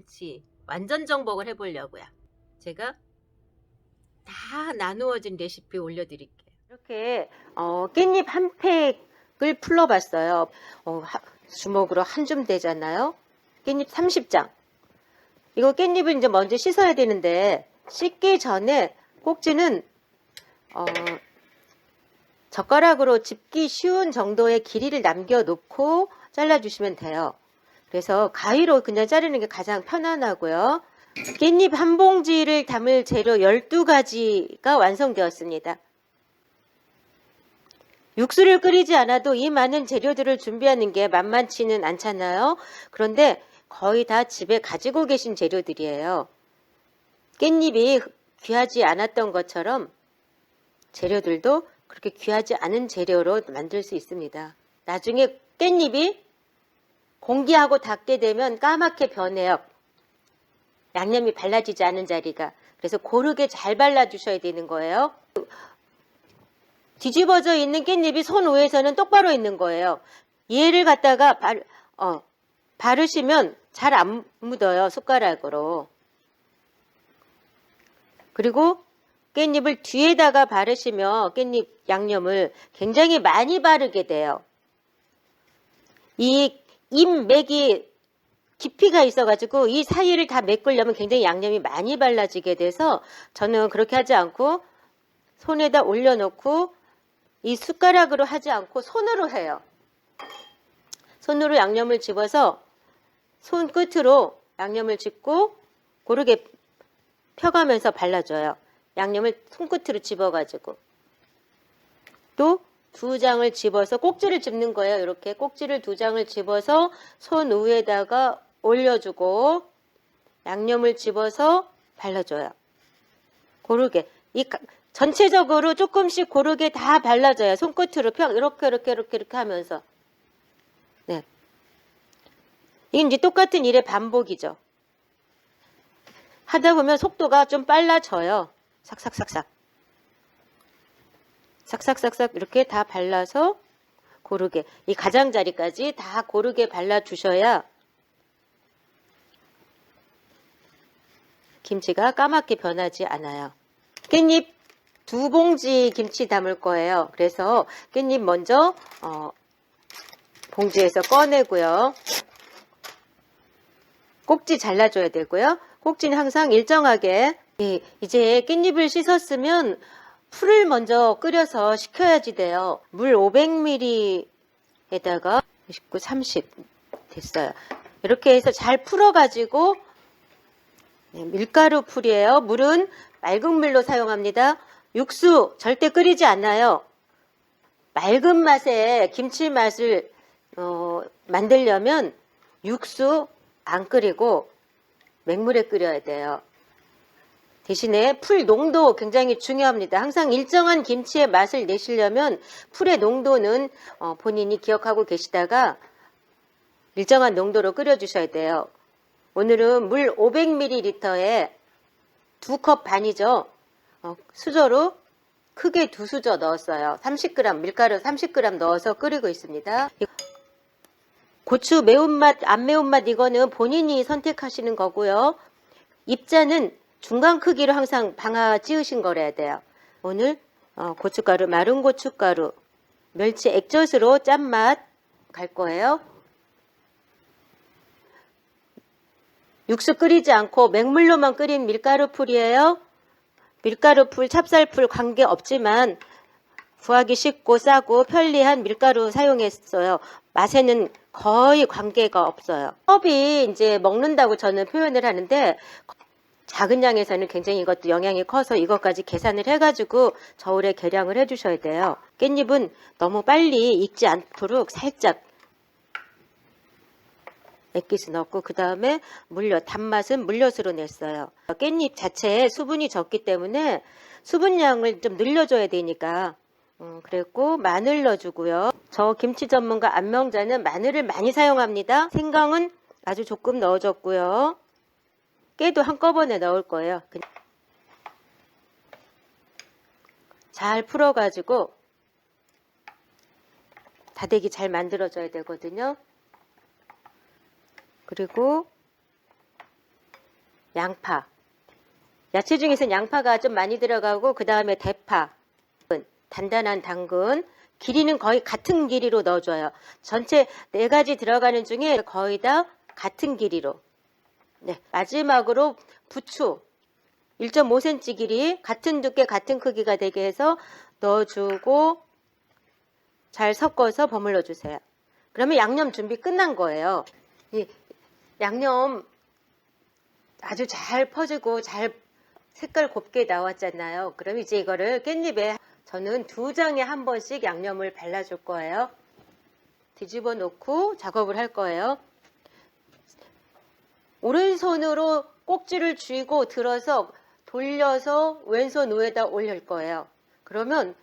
같이 완전 정복을 해보려고요. 제가 다 나누어진 레시피 올려드릴게요. 이렇게 깻잎 한 팩을 풀러봤어요. 주먹으로 한 줌 되잖아요. 깻잎 30장. 이거 깻잎을 이제 먼저 씻어야 되는데 씻기 전에 꼭지는 젓가락으로 집기 쉬운 정도의 길이를 남겨놓고 잘라주시면 돼요. 그래서 가위로 그냥 자르는 게 가장 편안하고요. 깻잎 한 봉지를 담을 재료 12가지가 완성되었습니다. 육수를 끓이지 않아도 이 많은 재료들을 준비하는 게 만만치는 않잖아요. 그런데 거의 다 집에 가지고 계신 재료들이에요. 깻잎이 귀하지 않았던 것처럼 재료들도 그렇게 귀하지 않은 재료로 만들 수 있습니다. 나중에 깻잎이 공기하고 닿게 되면 까맣게 변해요. 양념이 발라지지 않은 자리가. 그래서 고르게 잘 발라주셔야 되는 거예요. 뒤집어져 있는 깻잎이 손 위에서는 똑바로 있는 거예요. 얘를 갖다가 바르시면 잘 안 묻어요. 숟가락으로. 그리고 깻잎을 뒤에다가 바르시면 깻잎 양념을 굉장히 많이 바르게 돼요. 이 잎맥이 깊이가 있어가지고 이 사이를 다 메꾸려면 굉장히 양념이 많이 발라지게 돼서 저는 그렇게 하지 않고 손에다 올려놓고 이 숟가락으로 하지 않고 손으로 해요. 손으로 양념을 집어서 손끝으로 양념을 집고 고르게 펴가면서 발라줘요. 양념을 손끝으로 집어가지고 또 2장을 집어서 꼭지를 집는 거예요. 이렇게 꼭지를 2장을 집어서 손 위에다가 올려주고 양념을 집어서 발라줘요. 고르게 전체적으로 조금씩 고르게 다 발라줘요. 손끝으로 이렇게 하면서. 네. 이게 이제 똑같은 일의 반복이죠. 하다 보면 속도가 좀 빨라져요. 삭삭삭삭. 삭삭삭삭 이렇게 다 발라서 고르게 이 가장자리까지 다 고르게 발라주셔야 김치가 까맣게 변하지 않아요. 깻잎 2봉지 김치 담을 거예요. 그래서 깻잎 먼저 봉지에서 꺼내고요. 꼭지 잘라줘야 되고요. 꼭지는 항상 일정하게. 이제 깻잎을 씻었으면 풀을 먼저 끓여서 식혀야지 돼요. 물 500ml에다가 29, 30 됐어요. 이렇게 해서 잘 풀어가지고 밀가루 풀이에요. 물은 맑은 물로 사용합니다. 육수 절대 끓이지 않아요. 맑은 맛의 김치 맛을 만들려면 육수 안 끓이고 맹물에 끓여야 돼요. 대신에 풀 농도 굉장히 중요합니다. 항상 일정한 김치의 맛을 내시려면 풀의 농도는 본인이 기억하고 계시다가 일정한 농도로 끓여주셔야 돼요. 오늘은 물 500ml에 2컵 반이죠. 수저로 크게 2수저 넣었어요. 30g, 밀가루 30g 넣어서 끓이고 있습니다. 고추 매운맛, 안 매운맛 이거는 본인이 선택하시는 거고요. 입자는 중간 크기로 항상 방아 찌으신 거래야 돼요. 오늘 고춧가루, 마른 고춧가루, 멸치 액젓으로 짠맛 갈 거예요. 육수 끓이지 않고 맹물로만 끓인 밀가루 풀이에요. 밀가루 풀, 찹쌀풀 관계없지만 구하기 쉽고 싸고 편리한 밀가루 사용했어요. 맛에는 거의 관계가 없어요. 컵이 이제 먹는다고 저는 표현을 하는데 작은 양에서는 굉장히 이것도 영양이 커서 이것까지 계산을 해가지고 저울에 계량을 해주셔야 돼요. 깻잎은 너무 빨리 익지 않도록 살짝 액기스 넣고 그 다음에 단맛은 물엿으로 냈어요. 깻잎 자체에 수분이 적기 때문에 수분량을 좀 늘려줘야 되니까 그랬고 마늘 넣어주고요. 저 김치 전문가 안명자는 마늘을 많이 사용합니다. 생강은 아주 조금 넣어줬고요. 깨도 한꺼번에 넣을 거예요. 잘 풀어가지고 다대기 잘 만들어줘야 되거든요. 그리고 양파. 야채 중에서는 양파가 좀 많이 들어가고 그 다음에 대파, 단단한 당근, 길이는 거의 같은 길이로 넣어줘요. 전체 4가지 들어가는 중에 거의 다 같은 길이로. 네, 마지막으로 부추 1.5cm 길이 같은 두께 같은 크기가 되게 해서 넣어주고 잘 섞어서 버물러 주세요. 그러면 양념 준비 끝난 거예요. 이 양념 아주 잘 퍼지고 잘 색깔 곱게 나왔잖아요. 그럼 이제 이거를 깻잎에 저는 2장에 한 번씩 양념을 발라줄 거예요. 뒤집어 놓고 작업을 할 거예요. 오른손으로 꼭지를 쥐고 들어서 돌려서 왼손 위에다 올릴 거예요. 그러면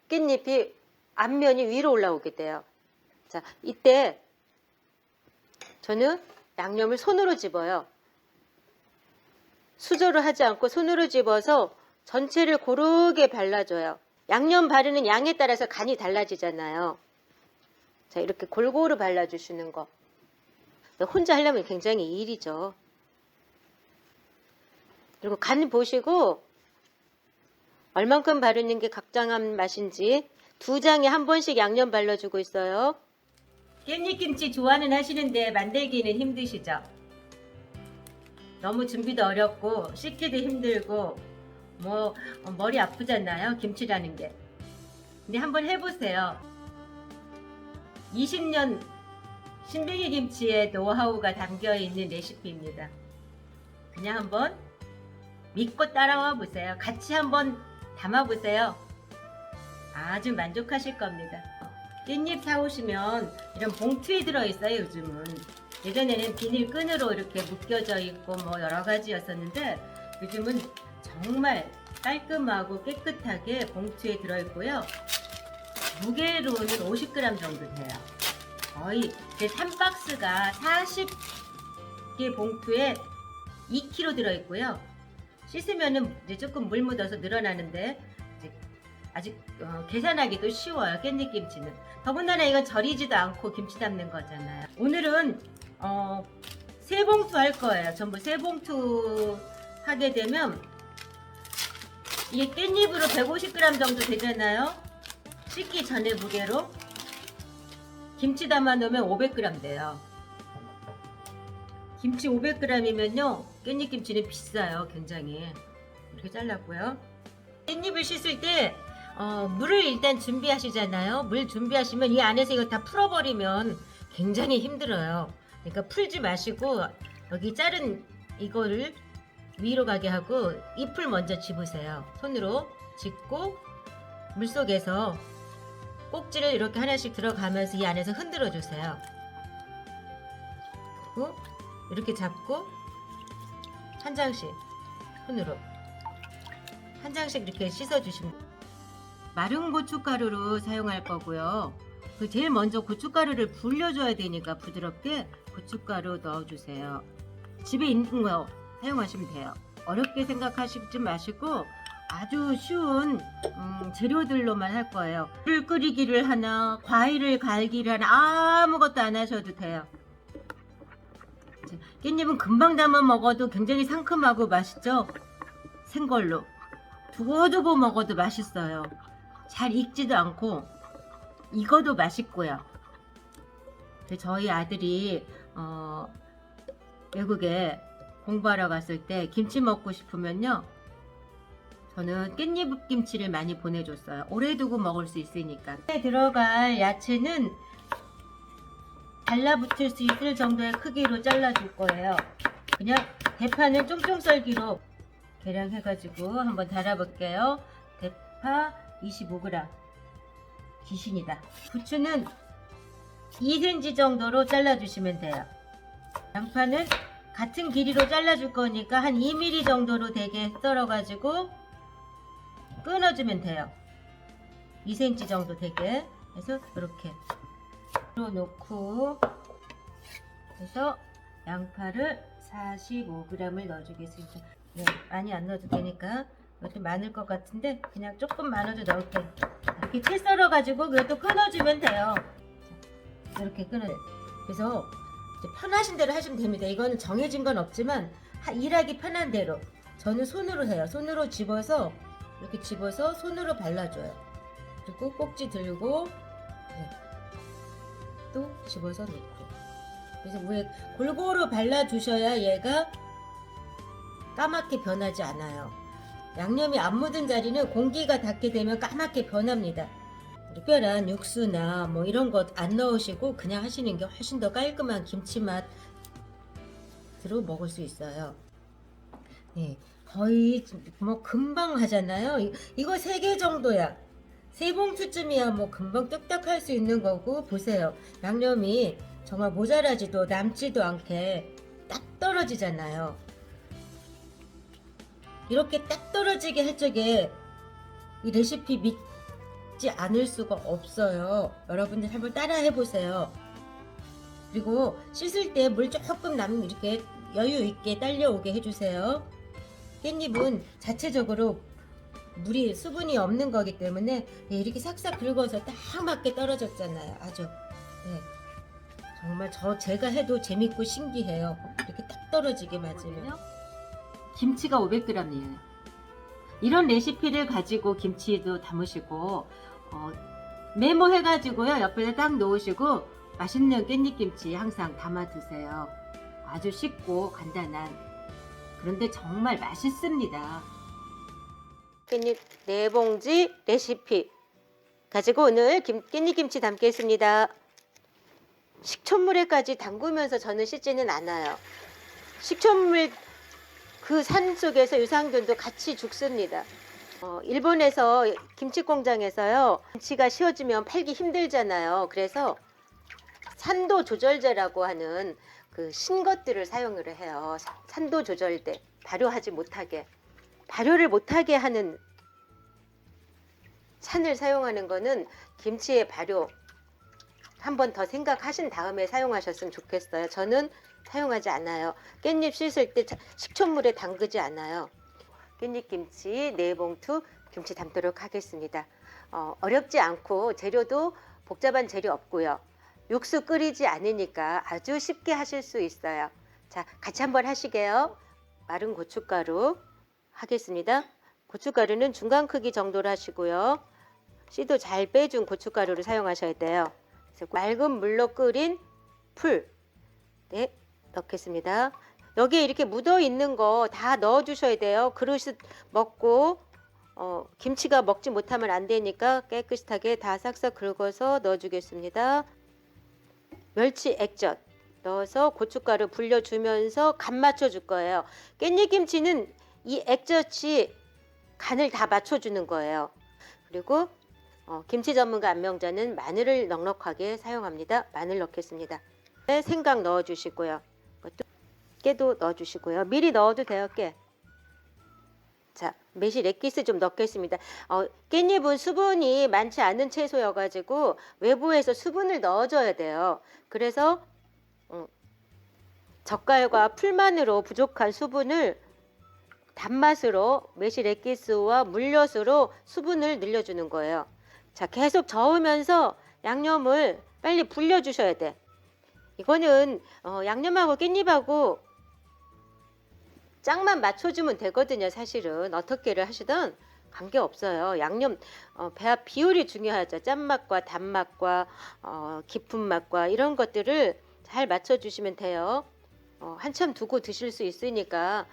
깻잎이 앞면이 위로 올라오게 돼요. 자, 이때 저는 양념을 손으로 집어요. 수저로 하지 않고 손으로 집어서 전체를 고르게 발라줘요. 양념 바르는 양에 따라서 간이 달라지잖아요. 자, 이렇게 골고루 발라주시는 거. 혼자 하려면 굉장히 일이죠. 그리고 간 보시고 얼만큼 바르는 게 각장한 맛인지 2장에 한 번씩 양념 발라주고 있어요. 깻잎김치 좋아는 하시는데 만들기는 힘드시죠? 너무 준비도 어렵고 씻기도 힘들고 머리 아프잖아요, 김치라는 게. 근데 한번 해보세요. 20년 신뱅이 김치의 노하우가 담겨있는 레시피입니다. 그냥 한번 믿고 따라와 보세요. 같이 한번 담아보세요. 아주 만족하실 겁니다. 깻잎 사오시면 이런 봉투에 들어있어요. 요즘은. 예전에는 비닐끈으로 이렇게 묶여져 있고 여러 가지였었는데 요즘은 정말 깔끔하고 깨끗하게 봉투에 들어있고요. 무게로는 50g 정도 돼요. 거의 제 3박스가 40개 봉투에 2kg 들어있고요. 씻으면은 이제 조금 물 묻어서 늘어나는데 이제 아직 계산하기도 쉬워요. 깻잎김치는. 더군다나 이건 절이지도 않고 김치 담는 거잖아요. 오늘은 3봉투 할 거예요. 전부 3봉투 하게 되면 이게 깻잎으로 150g 정도 되잖아요. 씻기 전에 무게로 김치 담아 놓으면 500g 돼요. 김치 500g이면요 깻잎김치는 비싸요. 굉장히. 이렇게 잘랐고요. 깻잎을 씻을 때 물을 일단 준비하시잖아요. 물 준비하시면 이 안에서 이거 다 풀어버리면 굉장히 힘들어요. 그러니까 풀지 마시고 여기 자른 이거를 위로 가게 하고 잎을 먼저 집으세요. 손으로 집고 물속에서 꼭지를 이렇게 하나씩 들어가면서 이 안에서 흔들어 주세요. 그리고 이렇게 잡고 한 장씩 손으로 한 장씩 이렇게 씻어 주시면 마른 고춧가루로 사용할 거고요. 제일 먼저 고춧가루를 불려줘야 되니까 부드럽게 고춧가루 넣어주세요. 집에 있는 거 사용하시면 돼요. 어렵게 생각하시지 마시고 아주 쉬운 재료들로만 할 거예요. 물 끓이기를 하나 과일을 갈기를 하나 아무것도 안 하셔도 돼요. 깻잎은 금방 담아 먹어도 굉장히 상큼하고 맛있죠? 생걸로 두고두고 먹어도 맛있어요. 잘 익지도 않고 익어도 맛있고요. 저희 아들이 외국에 공부하러 갔을 때 김치 먹고 싶으면요 저는 깻잎 김치를 많이 보내줬어요. 오래 두고 먹을 수 있으니까. 들어갈 야채는 달라붙을 수 있을 정도의 크기로 잘라줄 거예요. 그냥 대파는 쫑쫑 썰기로 계량해가지고 한번 달아볼게요. 대파 25g. 귀신이다. 부추는 2cm 정도로 잘라주시면 돼요. 양파는 같은 길이로 잘라줄 거니까 한 2mm 정도로 되게 썰어가지고 끊어주면 돼요. 2cm 정도 되게 해서 이렇게 놓고 해서 양파를 45g을 넣어주겠습니다. 네, 많이 안 넣어도 되니까 이것도 많을 것 같은데 그냥 조금 많아도 넣을게요. 이렇게 채 썰어가지고 그것도 끊어주면 돼요. 이렇게 끊어요. 그래서 이제 편하신 대로 하시면 됩니다. 이거는 정해진 건 없지만 일하기 편한 대로. 저는 손으로 해요. 손으로 집어서 이렇게 집어서 손으로 발라줘요. 그리고 꼭지 들고 네. 또 집어서 놓고. 그래서 위에 골고루 발라주셔야 얘가 까맣게 변하지 않아요. 양념이 안 묻은 자리는 공기가 닿게 되면 까맣게 변합니다. 특별한 육수나 뭐 이런 것 안 넣으시고 그냥 하시는 게 훨씬 더 깔끔한 김치 맛으로 먹을 수 있어요. 네, 거의 뭐 금방 하잖아요. 이거 3개 정도야. 3봉투쯤이야 뭐 금방 뚝딱 할 수 있는 거고. 보세요. 양념이 정말 모자라지도 남지도 않게 딱 떨어지잖아요. 이렇게 딱 떨어지게 할 적에 이 레시피 믿지 않을 수가 없어요. 여러분들 한번 따라 해보세요. 그리고 씻을 때 물 조금 이렇게 여유 있게 딸려오게 해주세요. 깻잎은 자체적으로 물이 수분이 없는 거기 때문에 이렇게 싹싹 긁어서 딱 맞게 떨어졌잖아요. 아주 네. 정말 제가 해도 재밌고 신기해요. 이렇게 딱 떨어지게 맞으면. 김치가 500g이에요. 이런 레시피를 가지고 김치도 담으시고 메모해가지고요 옆에 딱 놓으시고 맛있는 깻잎김치 항상 담아 드세요. 아주 쉽고 간단한, 그런데 정말 맛있습니다. 깻잎 4봉지 레시피 가지고 오늘 깻잎김치 담겠습니다. 식초물에까지 담그면서 저는 씻지는 않아요. 식초물 그 산 속에서 유산균도 같이 죽습니다. 일본에서 김치 공장에서요, 김치가 씌워지면 팔기 힘들잖아요. 그래서 산도 조절제라고 하는 그 신것들을 사용을 해요. 산도 조절제, 발효하지 못하게, 발효를 못하게 하는 산을 사용하는 거는 김치의 발효 한 번 더 생각하신 다음에 사용하셨으면 좋겠어요. 저는 사용하지 않아요. 깻잎 씻을 때 식초물에 담그지 않아요. 깻잎김치 4봉투 김치 담도록 하겠습니다. 어렵지 않고 재료도 복잡한 재료 없고요. 육수 끓이지 않으니까 아주 쉽게 하실 수 있어요. 자, 같이 한번 하시게요. 마른 고춧가루 하겠습니다. 고춧가루는 중간 크기 정도로 하시고요. 씨도 잘 빼준 고춧가루를 사용하셔야 돼요. 맑은 물로 끓인 풀 네, 넣겠습니다. 여기에 이렇게 묻어 있는 거 다 넣어 주셔야 돼요. 그릇 먹고 김치가 먹지 못하면 안 되니까 깨끗하게 다 싹싹 긁어서 넣어 주겠습니다. 멸치 액젓 넣어서 고춧가루 불려주면서 간 맞춰 줄 거예요. 깻잎김치는 이 액젓이 간을 다 맞춰 주는 거예요. 그리고 김치 전문가 안명자는 마늘을 넉넉하게 사용합니다. 마늘 넣겠습니다. 생강 넣어주시고요. 깨도 넣어주시고요. 미리 넣어도 돼요. 깨. 자, 매실 액기스 좀 넣겠습니다. 깻잎은 수분이 많지 않은 채소여가지고 외부에서 수분을 넣어줘야 돼요. 그래서 젓갈과 풀만으로 부족한 수분을 단맛으로 매실 액기스와 물엿으로 수분을 늘려주는 거예요. 자, 계속 저으면서 양념을 빨리 불려주셔야 돼. 이거는 양념하고 깻잎하고 짝만 맞춰주면 되거든요. 사실은 어떻게를 하시든 관계없어요. 양념 배합 비율이 중요하죠. 짠맛과 단맛과 깊은 맛과 이런 것들을 잘 맞춰주시면 돼요. 한참 두고 드실 수 있으니까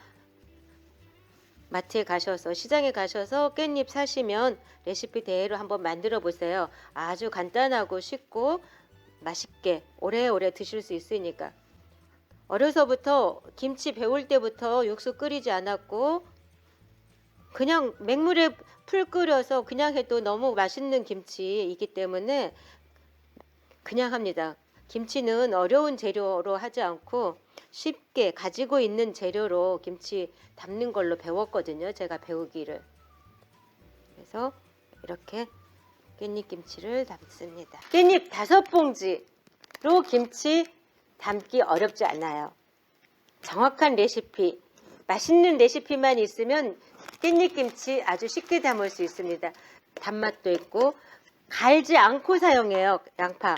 마트에 가셔서, 시장에 가셔서 깻잎 사시면 레시피대로 한번 만들어 보세요. 아주 간단하고 쉽고 맛있게 오래오래 드실 수 있으니까. 어려서부터 김치 배울 때부터 육수 끓이지 않았고 그냥 맹물에 풀 끓여서 그냥 해도 너무 맛있는 김치이기 때문에 그냥 합니다. 김치는 어려운 재료로 하지 않고 쉽게 가지고 있는 재료로 김치 담는 걸로 배웠거든요. 제가 배우기를. 그래서 이렇게 깻잎김치를 담습니다. 깻잎 5봉지로 김치 담기 어렵지 않아요. 정확한 레시피, 맛있는 레시피만 있으면 깻잎김치 아주 쉽게 담을 수 있습니다. 단맛도 있고 갈지 않고 사용해요. 양파.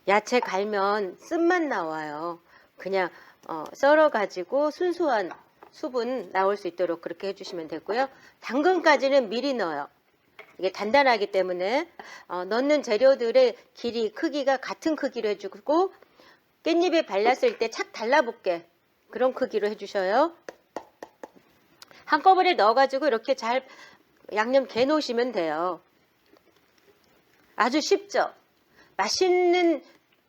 야채 갈면 쓴맛 나와요. 그냥 썰어가지고 순수한 수분 나올 수 있도록 그렇게 해주시면 되고요. 당근까지는 미리 넣어요. 이게 단단하기 때문에 넣는 재료들의 길이, 크기가 같은 크기로 해주고 깻잎에 발랐을 때 착 달라붙게 그런 크기로 해주셔요. 한꺼번에 넣어가지고 이렇게 잘 양념 개 놓으시면 돼요. 아주 쉽죠? 맛있는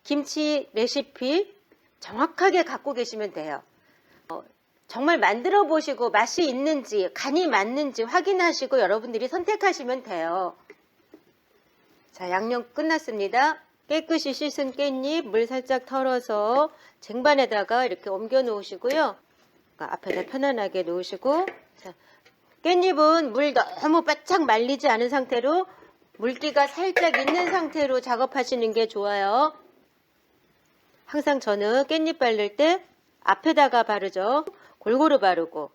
김치 레시피 정확하게 갖고 계시면 돼요. 정말 만들어 보시고 맛이 있는지 간이 맞는지 확인하시고 여러분들이 선택하시면 돼요. 자, 양념 끝났습니다. 깨끗이 씻은 깻잎 물 살짝 털어서 쟁반에다가 이렇게 옮겨 놓으시고요. 앞에다 편안하게 놓으시고, 자, 깻잎은 물 너무 바짝 말리지 않은 상태로 물기가 살짝 있는 상태로 작업하시는 게 좋아요. 항상 저는 깻잎 바를 때 앞에다가 바르죠. 골고루 바르고.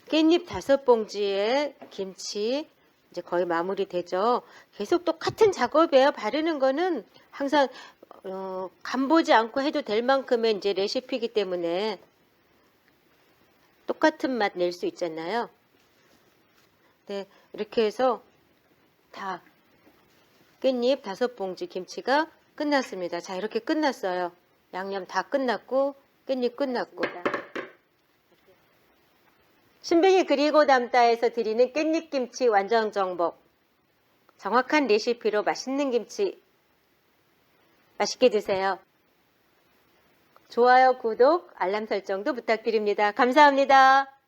깻잎 5봉지에 김치 이제 거의 마무리 되죠. 계속 똑같은 작업이에요. 바르는 거는 항상 간 보지 않고 해도 될 만큼의 이제 레시피이기 때문에 똑같은 맛 낼 수 있잖아요. 네, 이렇게 해서 다 깻잎 5봉지 김치가 끝났습니다. 자, 이렇게 끝났어요. 양념 다 끝났고 깻잎 끝났고. 신빙이 그리고 담다에서 드리는 깻잎김치 완전정복. 정확한 레시피로 맛있는 김치 맛있게 드세요. 좋아요, 구독, 알람 설정도 부탁드립니다. 감사합니다.